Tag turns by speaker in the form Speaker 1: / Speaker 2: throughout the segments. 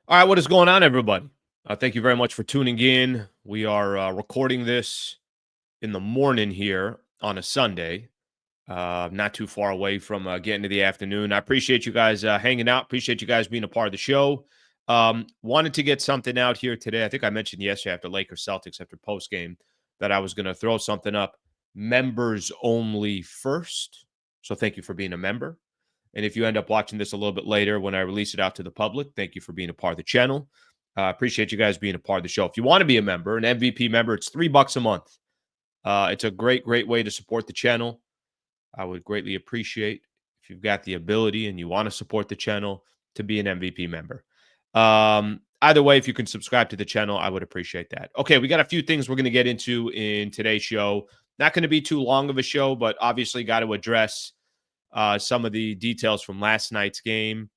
Speaker 1: All right, what is going on, everybody? Thank you very much for tuning in. We are recording this in the morning here on a Sunday, not too far away from getting to the afternoon. I appreciate you guys hanging out. Appreciate you guys being a part of the show. Wanted to get something out here today. I think I mentioned yesterday after Lakers Celtics after post game that I was going to throw something up members only first. So thank you for being a member. And if you end up watching this a little bit later when I release it out to the public, thank you for being a part of the channel. Appreciate you guys being a part of the show. If you want to be a member, an MVP member, it's $3 a month. It's a great, great way to support the channel. I would greatly appreciate if you've got the ability and you want to support the channel to be an MVP member. Either way, if you can subscribe to the channel, I would appreciate that. Okay, we got a few things we're going to get into in today's show. Not going to be too long of a show, but obviously got to address some of the details from last night's game.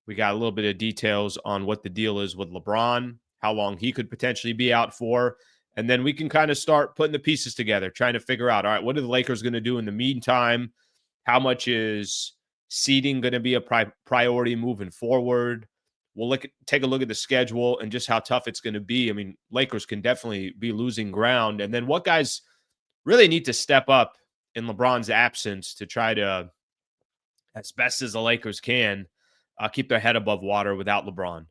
Speaker 1: We got a little bit of details on what the deal is with LeBron, how long he could potentially be out for. And then we can kind of start putting the pieces together, trying to figure out, all right, what are the Lakers going to do in the meantime? How much is seeding going to be a priority moving forward? We'll take a look at the schedule and just how tough it's going to be. I mean, Lakers can definitely be losing ground. And then what guys really need to step up in LeBron's absence to try to, as best as the Lakers can, keep their head above water without LeBron.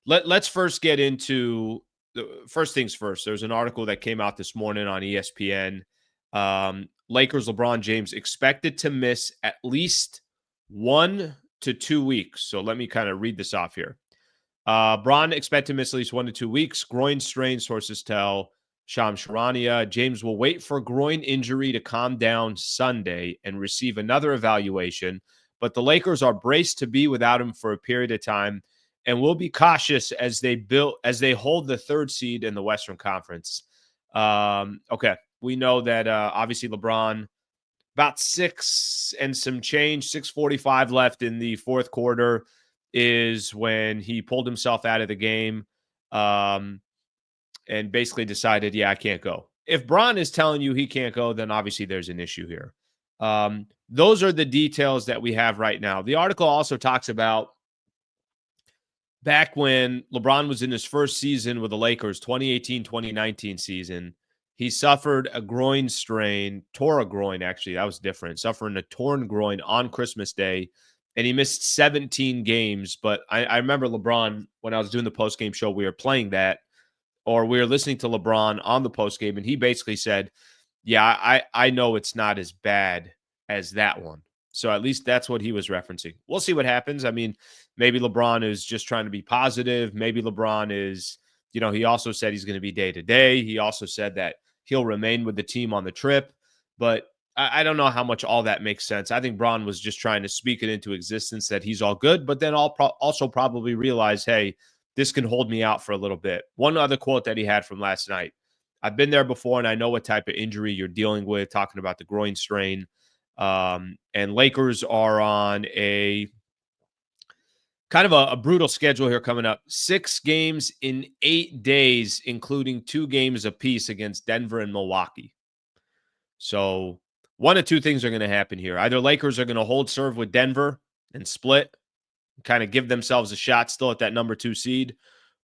Speaker 1: Let's first get into the first things first. There's an article that came out this morning on ESPN. Lakers LeBron James expected to miss at least 1 to 2 weeks. So let me kind of read this off here. Braun expected to miss at least 1 to 2 weeks. Groin strain, sources tell Shams Charania. James will wait for groin injury to calm down Sunday and receive another evaluation. But the Lakers are braced to be without him for a period of time and will be cautious as they hold the third seed in the Western Conference. Okay, we know that obviously LeBron about 6 and some change, 6:45 left in the fourth quarter is when he pulled himself out of the game. And basically decided, yeah, I can't go. If Braun is telling you he can't go, then obviously there's an issue here. Those are the details that we have right now. The article also talks about back when LeBron was in his first season with the Lakers, 2018-2019 season, he suffered a groin strain, tore a groin, actually. That was different. Suffering a torn groin on Christmas Day, and he missed 17 games. But I remember LeBron, when I was doing the post-game show, we were playing that, or we were listening to LeBron on the postgame, and he basically said, yeah, I know it's not as bad as that one. So at least that's what he was referencing. We'll see what happens. I mean, maybe LeBron is just trying to be positive. Maybe LeBron is, he also said he's going to be day to day. He also said that he'll remain with the team on the trip. But I don't know how much all that makes sense. I think Braun was just trying to speak it into existence that he's all good, but then also probably realize, hey, this can hold me out for a little bit. One other quote that he had from last night. I've been there before, and I know what type of injury you're dealing with, talking about the groin strain. And Lakers are on a kind of a brutal schedule here coming up. 6 games in 8 days, including 2 games apiece against Denver and Milwaukee. So one of two things are going to happen here. Either Lakers are going to hold serve with Denver and split, kind of give themselves a shot still at that number 2 seed,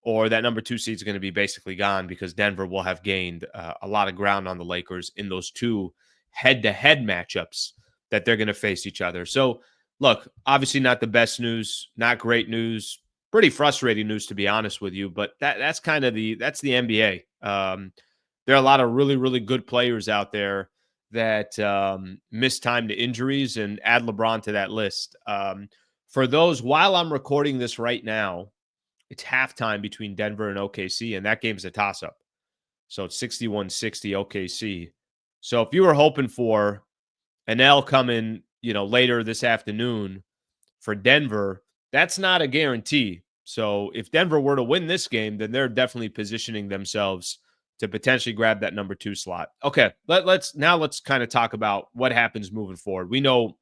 Speaker 1: or that number 2 seed is going to be basically gone because Denver will have gained a lot of ground on the Lakers in those 2 head-to-head matchups that they're going to face each other. So, look, obviously not the best news, not great news, pretty frustrating news to be honest with you, but that's kind of that's the NBA. There are a lot of really, really good players out there that miss time to injuries, and add LeBron to that list. For those, while I'm recording this right now, it's halftime between Denver and OKC, and that game's a toss-up. So it's 61-60 OKC. So if you were hoping for an L coming, later this afternoon for Denver, that's not a guarantee. So if Denver were to win this game, then they're definitely positioning themselves to potentially grab that number 2 slot. Okay, let's kind of talk about what happens moving forward. We know,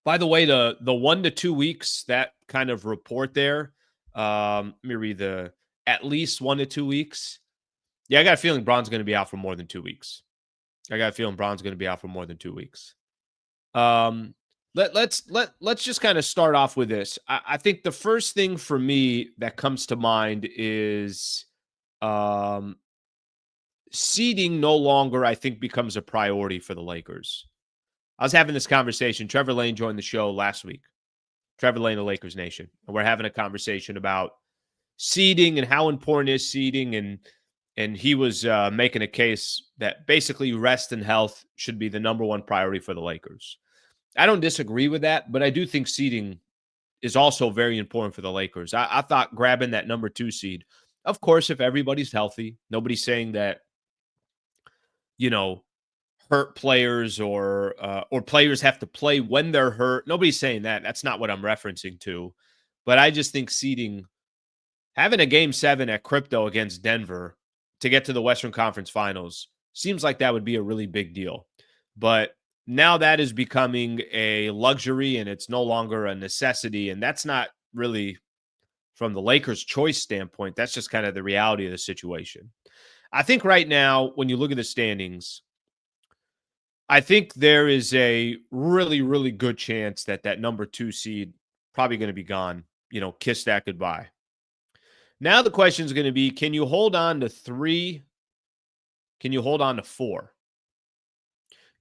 Speaker 1: by the way, the 1 to 2 weeks, that kind of report there. Let me read the at least 1 to 2 weeks. Yeah, I got a feeling Braun's going to be out for more than 2 weeks. I got a feeling Braun's going to be out for more than 2 weeks. let's just kind of start off with this. I think the first thing for me that comes to mind is um, seeding no longer, I think, becomes a priority for the Lakers. I was having this conversation. Trevor Lane joined the show last week. Trevor Lane of Lakers Nation. And we're having a conversation about seeding and how important is seeding. And he was making a case that basically rest and health should be the number one priority for the Lakers. I don't disagree with that, but I do think seeding is also very important for the Lakers. I thought grabbing that number 2 seed, of course, if everybody's healthy, nobody's saying that, you know, hurt players or players have to play when they're hurt. Nobody's saying that. That's not what I'm referencing to. But I just think seeding, having a game 7 at Crypto against Denver to get to the Western Conference Finals seems like that would be a really big deal. But now that is becoming a luxury and it's no longer a necessity. And that's not really from the Lakers' choice standpoint. That's just kind of the reality of the situation. I think right now, when you look at the standings, I think there is a really, really good chance that that number 2 seed probably going to be gone. Kiss that goodbye. Now the question is going to be, can you hold on to 3? Can you hold on to 4?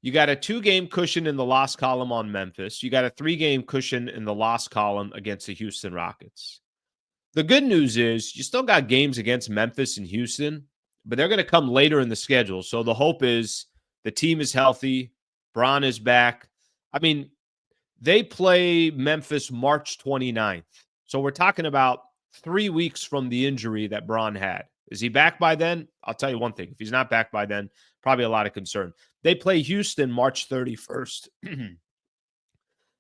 Speaker 1: You got a 2-game cushion in the loss column on Memphis. You got a 3-game cushion in the loss column against the Houston Rockets. The good news is you still got games against Memphis and Houston, but they're going to come later in the schedule. So the hope is the team is healthy. Bron is back. I mean, they play Memphis March 29th. So we're talking about 3 weeks from the injury that Bron had. Is he back by then? I'll tell you one thing. If he's not back by then, probably a lot of concern. They play Houston March 31st.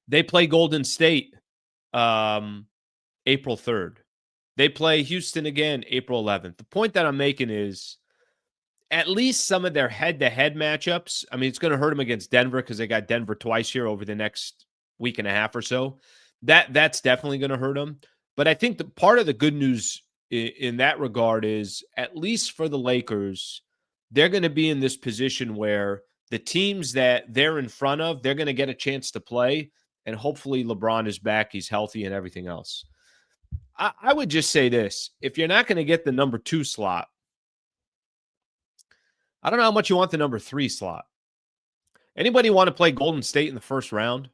Speaker 1: They play Golden State April 3rd. They play Houston again April 11th. The point that I'm making is at least some of their head-to-head matchups. I mean, it's going to hurt them against Denver because they got Denver twice here over the next week and a half or so. That's definitely going to hurt them. But I think the part of the good news in that regard is, at least for the Lakers, they're going to be in this position where the teams that they're in front of, they're going to get a chance to play. And hopefully LeBron is back, he's healthy and everything else. I would just say this. If you're not going to get the number 2 slot, I don't know how much you want the number 3 slot. Anybody want to play Golden State in the first round?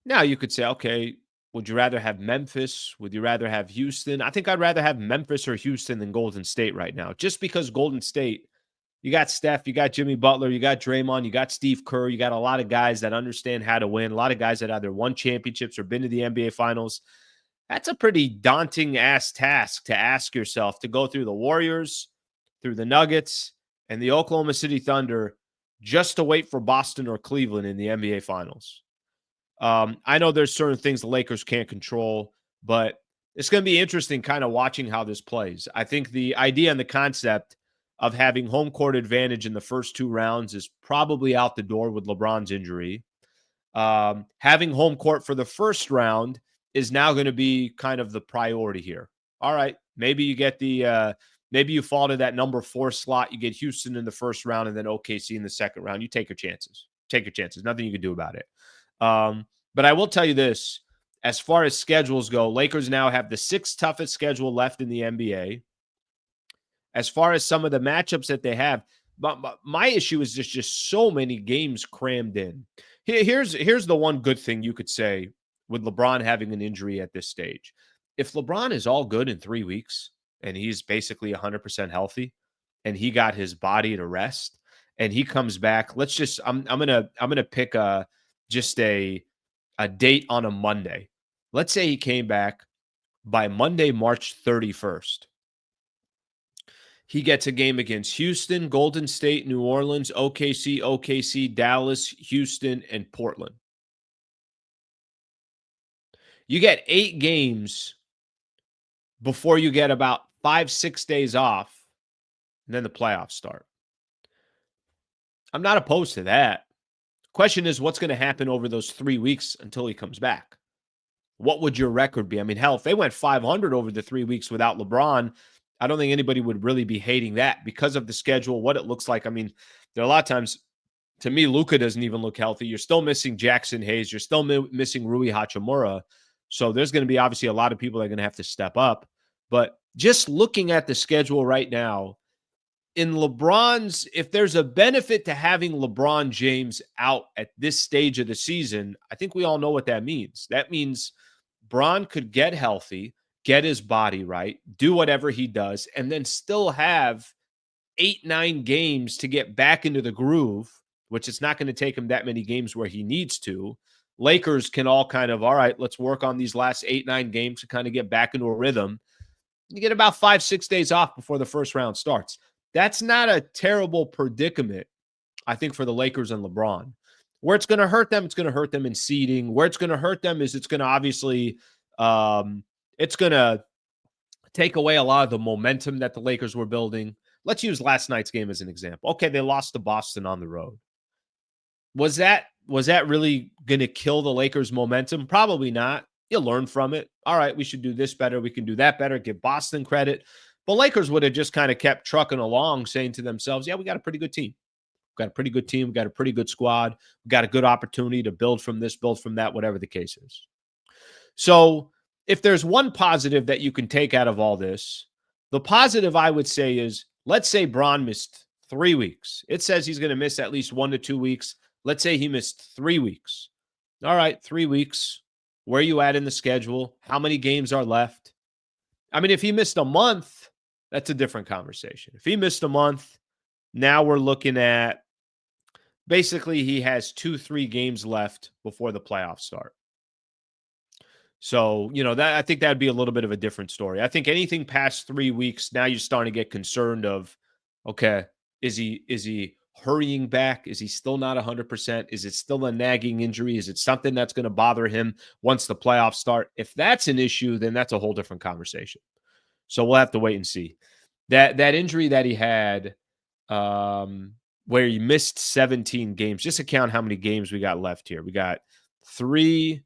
Speaker 1: Now you could say, okay, would you rather have Memphis? Would you rather have Houston? I think I'd rather have Memphis or Houston than Golden State right now, just because Golden State, you got Steph, you got Jimmy Butler, you got Draymond, you got Steve Kerr, you got a lot of guys that understand how to win, a lot of guys that either won championships or been to the NBA Finals. That's a pretty daunting ass task to ask yourself, to go through the Warriors, through the Nuggets, and the Oklahoma City Thunder just to wait for Boston or Cleveland in the NBA Finals. I know there's certain things the Lakers can't control, but it's going to be interesting kind of watching how this plays. I think the idea and the concept of having home court advantage in the first 2 rounds is probably out the door with LeBron's injury. Having home court for the first round is now going to be kind of the priority here. All right, maybe you get maybe you fall to that number 4 slot. You get Houston in the first round and then OKC in the second round. You take your chances. Take your chances. Nothing you can do about it. But I will tell you this, as far as schedules go, Lakers now have the 6th toughest schedule left in the NBA. As far as some of the matchups that they have, my issue is just so many games crammed in. Here's the one good thing you could say with LeBron having an injury at this stage. If LeBron is all good in 3 weeks and he's basically 100% healthy and he got his body to rest and he comes back, let's just I'm gonna pick a date on a Monday. Let's say he came back by Monday, March 31st. He gets a game against Houston, Golden State, New Orleans, OKC, Dallas, Houston, and Portland. You get 8 games before you get about 5-6 days off, and then the playoffs start. I'm not opposed to that. Question is, what's going to happen over those 3 weeks until he comes back? What would your record be? I mean, hell, if they went 500 over the 3 weeks without LeBron, I don't think anybody would really be hating that because of the schedule, what it looks like. I mean, there are a lot of times To me, Luka doesn't even look healthy. You're still missing Jackson Hayes. You're still missing Rui Hachimura. So there's going to be obviously a lot of people that are going to have to step up. But just looking at the schedule right now, in LeBron's, if there's a benefit to having LeBron James out at this stage of the season, I think we all know what that means. That means Bron could get healthy, get his body right, do whatever he does, and then still have 8, 9 games to get back into the groove, which it's not going to take him that many games where he needs to. Lakers can all kind of, all right, let's work on these last 8, 9 games to kind of get back into a rhythm. You get about 5, 6 days off before the first round starts. That's not a terrible predicament, I think, for the Lakers and LeBron. Where it's going to hurt them, it's going to hurt them in seeding. Where it's going to hurt them is it's going to obviously, it's going to take away a lot of the momentum that the Lakers were building. Let's use last night's game as an example. Okay, they lost to Boston on the road. Was that really going to kill the Lakers' momentum? Probably not. You learn from it. All right, we should do this better. We can do that better. Give Boston credit. But Lakers would have just kind of kept trucking along, saying to themselves, yeah, we got a pretty good team. We've got a pretty good team. We've got a pretty good squad. We've got a good opportunity to build from this, build from that, whatever the case is. So if there's one positive that you can take out of all this, the positive I would say is, let's say Bron missed 3 weeks. It says he's going to miss at least 1 to 2 weeks. Let's say he missed 3 weeks. All right, 3 weeks. Where are you at in the schedule? How many games are left? I mean, if he missed a month, that's a different conversation. If he missed a month, now we're looking at basically he has 2-3 games left before the playoffs start. So, that I think that'd be a little bit of a different story. I think anything past 3 weeks, now you're starting to get concerned of, okay, is he hurrying back? Is he still not 100%? Is it still a nagging injury? Is it something that's going to bother him once the playoffs start? If that's an issue, then that's a whole different conversation. So we'll have to wait and see. That injury that he had, where he missed 17 games, just to count how many games we got left here. We got 3,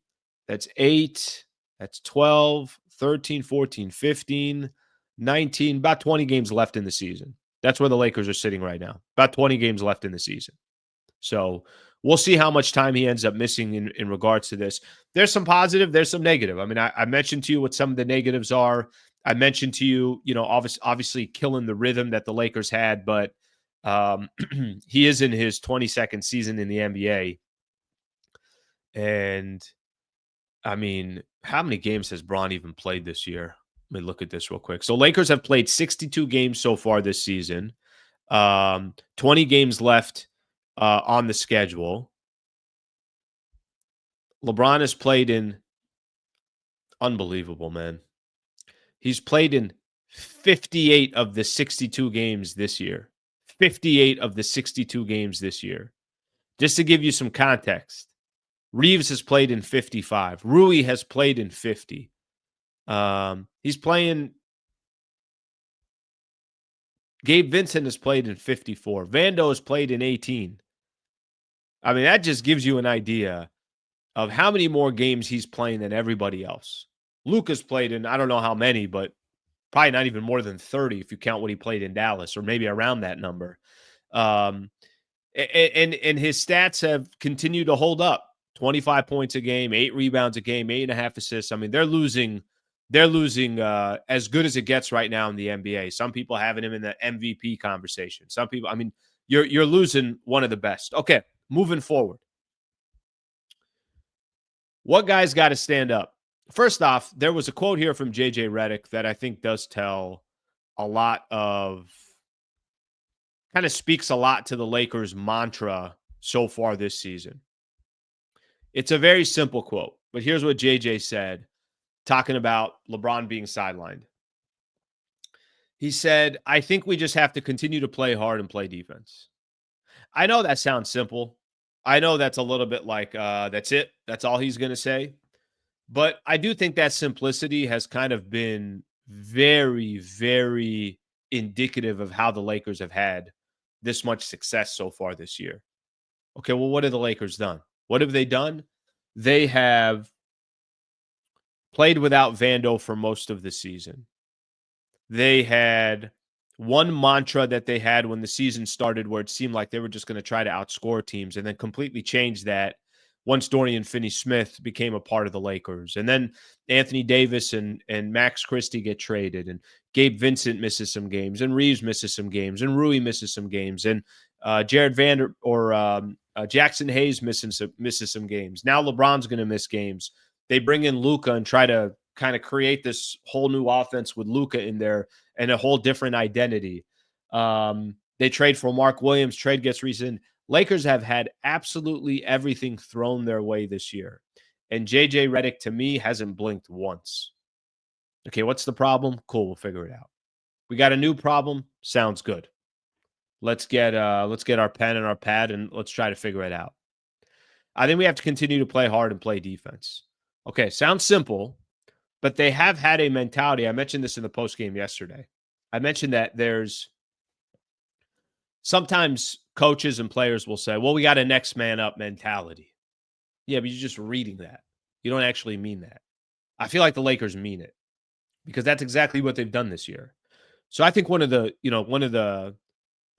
Speaker 1: that's 8, that's 12, 13, 14, 15, 19, about 20 games left in the season. That's where the Lakers are sitting right now. About 20 games left in the season. So we'll see how much time he ends up missing in regards to this. There's some positive, there's some negative. I mean, I mentioned to you what some of the negatives are. I mentioned to you, obviously killing the rhythm that the Lakers had, but he is in his 22nd season in the NBA. And I mean, how many games has Bron even played this year? Let me look at this real quick. So Lakers have played 62 games so far this season. 20 games left on the schedule. LeBron has played in, unbelievable, man. He's played in 58 of the 62 games this year. 58 of the 62 games this year. Just to give you some context, Reeves has played in 55. Rui has played in 50. He's playing. Gabe Vincent has played in 54. Vando has played in 18. I mean, that just gives you an idea of how many more games he's playing than everybody else. Luka's played in, I don't know how many, but probably not even more than 30 if you count what he played in Dallas, or maybe around that number. And his stats have continued to hold up. 25 points a game, 8 rebounds a game, 8.5 assists. I mean, they're losing as good as it gets right now in the NBA. Some people having him in the MVP conversation. Some people, I mean, you're losing one of the best. Okay, moving forward. What guys got to stand up? First off, there was a quote here from JJ Redick that I think does tell a lot of, kind of speaks a lot to the Lakers' mantra so far this season. It's a very simple quote, but here's what JJ said, talking about LeBron being sidelined. He said, I think we just have to continue to play hard and play defense. I know that sounds simple. I know that's a little bit like, that's it. That's all he's going to say. But I do think that simplicity has kind of been very, very indicative of how the Lakers have had this much success so far this year. Okay, well, what have the Lakers done? What have they done? They have played without Vando for most of the season. They had one mantra that they had when the season started where it seemed like they were just going to try to outscore teams and then completely changed that once Dorian Finney-Smith became a part of the Lakers. And then Anthony Davis and Max Christie get traded, and Gabe Vincent misses some games, and Reeves misses some games, and Rui misses some games, and Jackson Hayes misses some games. Now LeBron's going to miss games. They bring in Luka and try to kind of create this whole new offense with Luka in there and a whole different identity. They trade for Mark Williams. Trade gets rescinded. Lakers have had absolutely everything thrown their way this year. And JJ Redick, to me, hasn't blinked once. Okay, what's the problem? Cool, we'll figure it out. We got a new problem. Sounds good. Let's get our pen and our pad and let's try to figure it out. I think we have to continue to play hard and play defense. Okay, sounds simple, but they have had a mentality. I mentioned this in the post game yesterday. I mentioned that there's sometimes coaches and players will say, well, we got a next man up mentality. Yeah, but you're just reading that. You don't actually mean that. I feel like the Lakers mean it because that's exactly what they've done this year. So I think one of the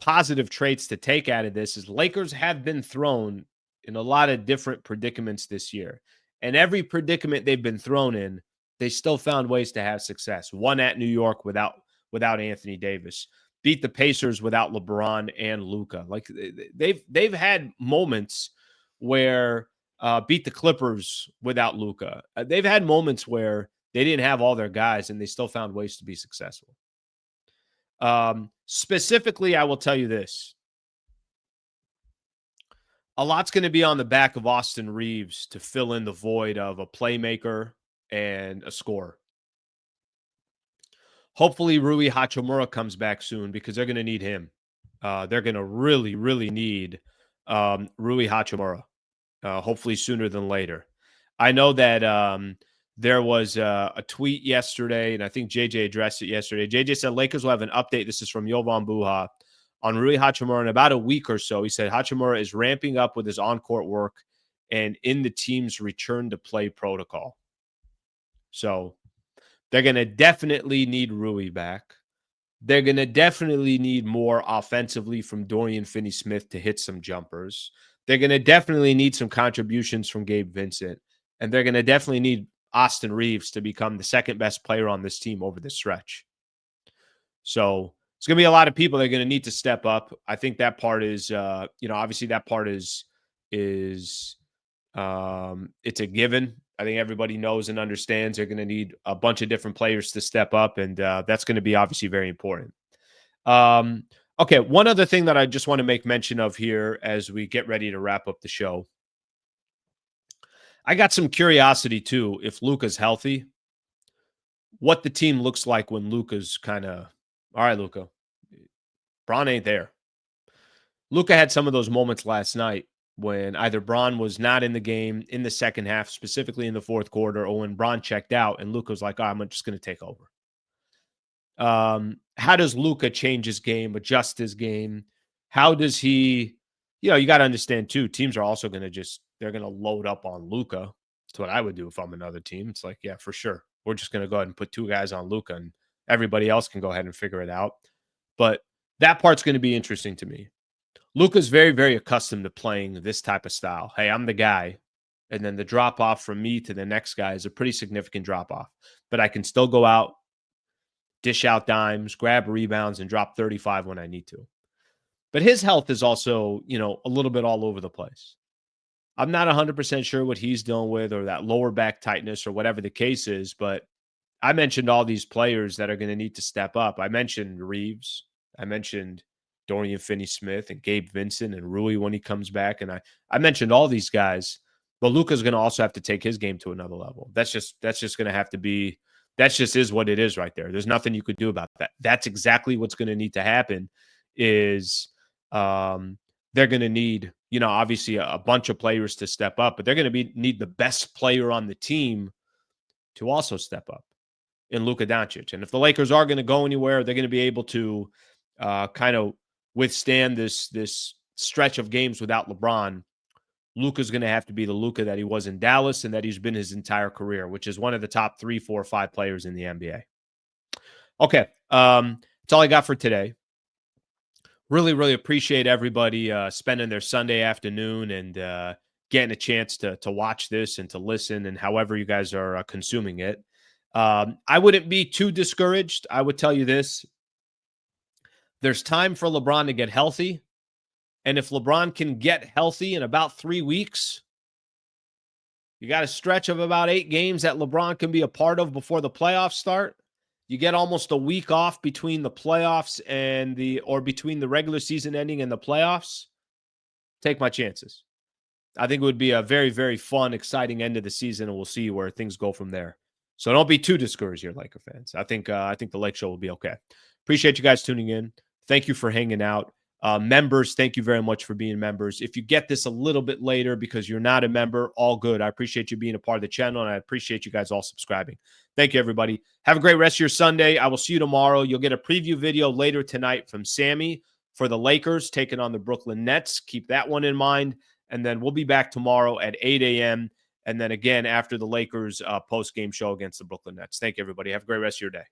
Speaker 1: positive traits to take out of this is Lakers have been thrown in a lot of different predicaments this year. And every predicament they've been thrown in, they still found ways to have success. Won at New York without Anthony Davis. Beat the Pacers without LeBron and Luka. Like they've had moments where beat the Clippers without Luka. They've had moments where they didn't have all their guys and they still found ways to be successful. Specifically, I will tell you this. A lot's going to be on the back of Austin Reeves to fill in the void of a playmaker and a scorer. Hopefully, Rui Hachimura comes back soon because they're going to need him. They're going to really, really need Rui Hachimura, hopefully sooner than later. I know that there was a tweet yesterday, and I think JJ addressed it yesterday. JJ said Lakers will have an update. This is from Jovan Buha on Rui Hachimura in about a week or so. He said Hachimura is ramping up with his on-court work and in the team's return to play protocol. So they're going to definitely need Rui back. They're going to definitely need more offensively from Dorian Finney-Smith to hit some jumpers. They're going to definitely need some contributions from Gabe Vincent. And they're going to definitely need Austin Reeves to become the second best player on this team over the stretch. So it's going to be a lot of people that are going to need to step up. I think that part is, obviously that part is it's a given. I think everybody knows and understands they're going to need a bunch of different players to step up, and that's going to be obviously very important. Okay, one other thing that I just want to make mention of here as we get ready to wrap up the show. I got some curiosity, too, if Luka's healthy, what the team looks like when Luka's kind of, all right, Luka, Bron ain't there. Luka had some of those moments last night when either Bron was not in the game in the second half, specifically in the fourth quarter, or when Bron checked out and Luka was like, oh, I'm just going to take over. How does Luka change his game, adjust his game? How does he, you got to understand too, teams are also going to they're going to load up on Luka. That's what I would do if I'm another team. It's like, yeah, for sure. We're just going to go ahead and put two guys on Luka and everybody else can go ahead and figure it out. But that part's going to be interesting to me. Luka's very, very accustomed to playing this type of style. Hey, I'm the guy. And then the drop off from me to the next guy is a pretty significant drop off. But I can still go out, dish out dimes, grab rebounds, and drop 35 when I need to. But his health is also, a little bit all over the place. I'm not 100% sure what he's dealing with or that lower back tightness or whatever the case is, but I mentioned all these players that are going to need to step up. I mentioned Reeves. I mentioned Dorian Finney-Smith and Gabe Vincent and Rui when he comes back. And I mentioned all these guys, but Luka's going to also have to take his game to another level. That's just going to have to be, that just is what it is right there. There's nothing you could do about that. That's exactly what's going to need to happen is they're going to need, obviously a bunch of players to step up, but they're going to need the best player on the team to also step up in Luka Doncic. And if the Lakers are going to go anywhere, they're going to be able to kind of withstand this stretch of games without LeBron. Luka's going to have to be the Luka that he was in Dallas and that he's been his entire career, which is one of the top 3, 4, 5 players in the NBA. Okay. That's all I got for today. Really, really appreciate everybody spending their Sunday afternoon and getting a chance to watch this and to listen and however you guys are consuming it. I wouldn't be too discouraged. I would tell you this: there's time for LeBron to get healthy, and if LeBron can get healthy in about 3 weeks, you got a stretch of about 8 games that LeBron can be a part of before the playoffs start. You get almost a week off between the playoffs or between the regular season ending and the playoffs. Take my chances. I think it would be a very, very fun, exciting end of the season, and we'll see where things go from there. So don't be too discouraged here, Laker fans. I think the Lake Show will be okay. Appreciate you guys tuning in. Thank you for hanging out. Members, thank you very much for being members. If you get this a little bit later because you're not a member, all good. I appreciate you being a part of the channel, and I appreciate you guys all subscribing. Thank you, everybody. Have a great rest of your Sunday. I will see you tomorrow. You'll get a preview video later tonight from Sammy for the Lakers taking on the Brooklyn Nets. Keep that one in mind. And then we'll be back tomorrow at 8 a.m. And then again after the Lakers post-game show against the Brooklyn Nets. Thank you, everybody. Have a great rest of your day.